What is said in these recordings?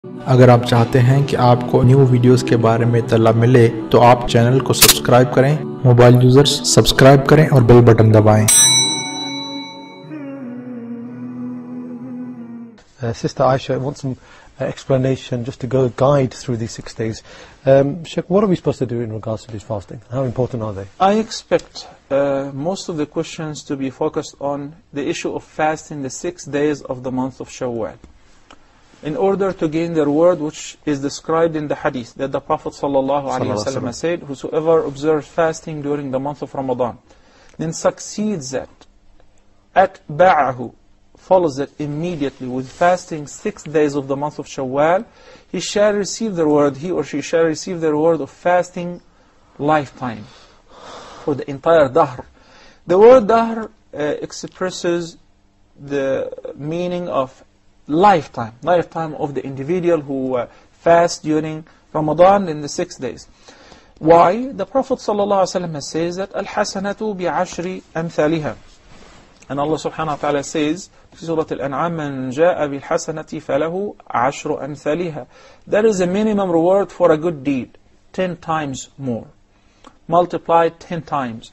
अगर आप चाहते हैं कि आपको न्यू वीडियोस के बारे में इत्तला मिले तो आप चैनल को सब्सक्राइब करें, मोबाइल यूजर्स सब्सक्राइब करें और बेल बटन दबाएं। Sister Aisha wants some explanation just to go guide through these 6 days. Sheikh, what are we supposed to do in regards to this fasting? How important are they? I expect most of the questions to be focused on the issue of fasting the 6 days of the month of Shawwal, in order to gain the reward which is described in the hadith that the Prophet ﷺ said, whosoever observes fasting during the month of Ramadan, then succeeds that, atba'ahu, follows it immediately with fasting 6 days of the month of Shawwal, he shall receive the reward, he or she shall receive the reward of fasting lifetime, for the entire dahr. The word dahr expresses the meaning of lifetime of the individual who fasts during Ramadan in the 6 days. Why? The Prophet ﷺ says that al-hasanatu bi'ashri amthaliha. And Allah subhanahu wa ta'ala says, Surah Al-An'am, man ja'a bil-hasanati falahu ashru amthaliha. There is a minimum reward for a good deed, 10 times more, multiplied 10 times.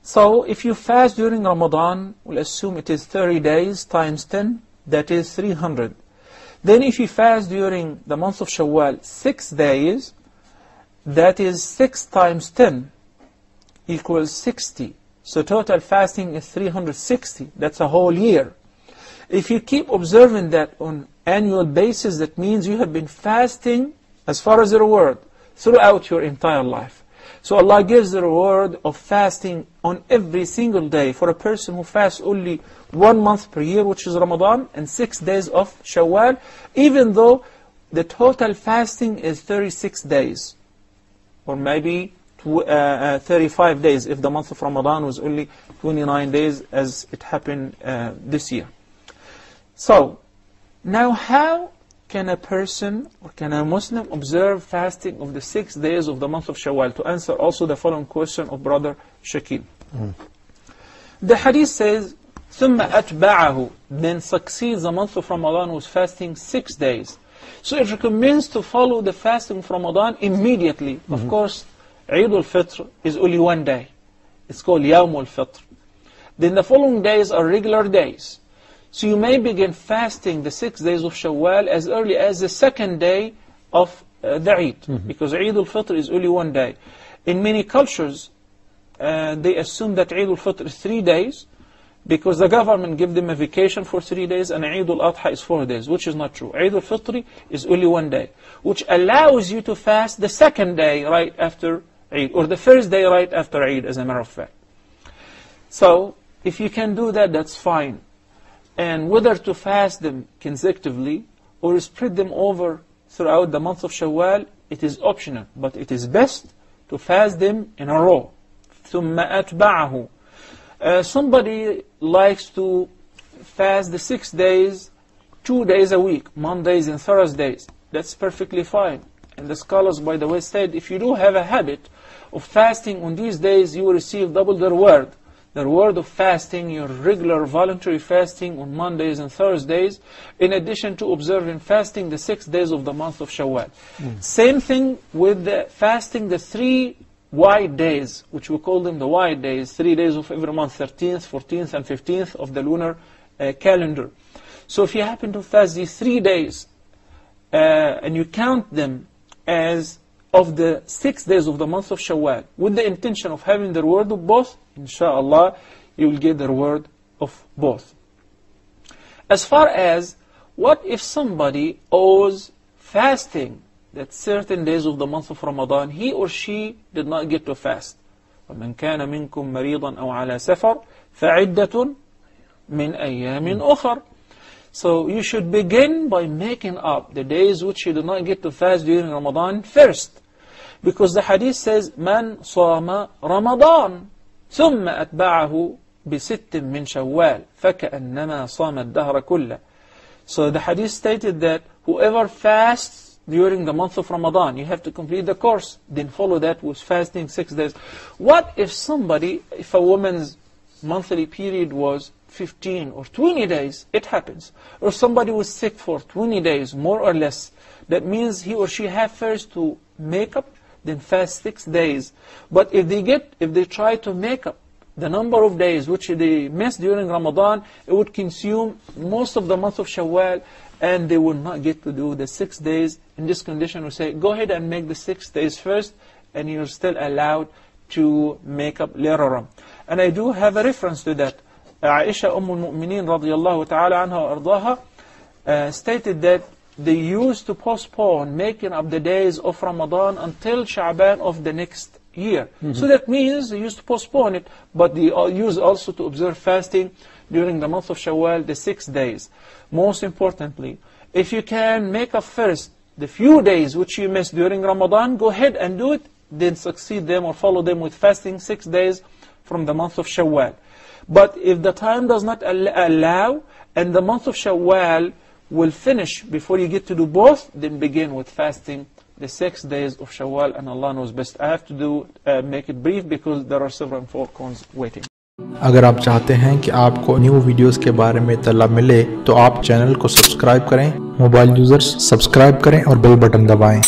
So if you fast during Ramadan, we'll assume it is 30 days times 10, that is 300. Then if you fast during the month of Shawwal 6 days, that is 6 times 10 equals 60. So total fasting is 360. That's a whole year. If you keep observing that on annual basis, that means you have been fasting as far as the reward throughout your entire life. So Allah gives the reward of fasting on every single day for a person who fasts only 1 month per year, which is Ramadan, and 6 days of Shawwal, even though the total fasting is 36 days, or maybe 35 days if the month of Ramadan was only 29 days as it happened this year. So, now how can a person or can a Muslim observe fasting of the 6 days of the month of Shawwal? To answer also the following question of brother Shakil. The hadith says, ثُمَّ أَتْبَعَهُ, then succeeds the month of Ramadan with fasting 6 days. So it recommends to follow the fasting of Ramadan immediately. Of course, Eid al-Fitr is only 1 day. It's called Yawm al-Fitr. Then the following days are regular days. So you may begin fasting the 6 days of Shawwal as early as the 2nd day of the Eid, because Eid al-Fitr is only 1 day. In many cultures, they assume that Eid al-Fitr is 3 days, because the government give them a vacation for 3 days, and Eid al-Adha is 4 days, which is not true. Eid al-Fitr is only 1 day, which allows you to fast the 2nd day right after Eid, or the 1st day right after Eid, as a matter of fact. So, if you can do that, that's fine. And whether to fast them consecutively or spread them over throughout the month of Shawwal, it is optional. But it is best to fast them in a row. ثُمَّ أَتْبَعَهُ. Somebody likes to fast the 6 days, 2 days a week, Mondays and Thursdays. That's perfectly fine. And the scholars, by the way, said, if you do have a habit of fasting on these days, you will receive double the reward. The reward of fasting, your regular voluntary fasting on Mondays and Thursdays, in addition to observing fasting the 6 days of the month of Shawwal. Same thing with the fasting the 3 white days, which we call them the white days, 3 days of every month, 13th, 14th, and 15th of the lunar calendar. So if you happen to fast these 3 days, and you count them as of the 6 days of the month of Shawwal, with the intention of having the reward of both, inshallah, you will get the reward of both. As far as, what if somebody owes fasting that certain days of the month of Ramadan, he or she did not get to fast? وَمَنْ كَانَ مِنْكُمْ مَرِيضًا أَوْ عَلَى سَفَرٍ فَعِدَّةٌ مِنْ أَيَّامٍ أُخَرٍ. So you should begin by making up the days which you do not get to fast during Ramadan first. Because the hadith says, مَنْ صَامَ رَمَضَانَ ثُمَّ أَتْبَعَهُ بِسِتٍ مِّنْ شَوَّالٍ فَكَأَنَّمَا صَامَ الدَّهْرَ كُلَّهُ. So the hadith stated that whoever fasts during the month of Ramadan, you have to complete the course, then follow that with fasting 6 days. What if somebody, if a woman's monthly period was 15 or 20 days, it happens. Or somebody was sick for 20 days, more or less. That means he or she have first to make up, then fast 6 days. But if they try to make up the number of days which they missed during Ramadan, it would consume most of the month of Shawwal, and they will not get to do the 6 days. In this condition, we say, go ahead and make the 6 days first, and you're still allowed to make up later on. And I do have a reference to that. Aisha al-Mu'mineen radiyallahu ta'ala anha wa ardaha stated that they used to postpone making up the days of Ramadan until Sha'ban of the next year. So that means they used to postpone it, but they used also to observe fasting during the month of Shawwal, the 6 days. Most importantly, if you can make up first the few days which you missed during Ramadan, go ahead and do it, then succeed them or follow them with fasting 6 days from the month of Shawwal. But if the time does not allow, and the month of Shawwal will finish before you get to do both, then begin with fasting the 6 days of Shawwal, and Allah knows best. I have to make it brief because there are several cons waiting. अगर आप चाहते हैं कि आपको new videos के बारे में इत्तला मिले तो आप चैनल को सब्सक्राइब करें, मोबाइल यूजर्स सब्सक्राइब करें और बेल बटन दबाएं।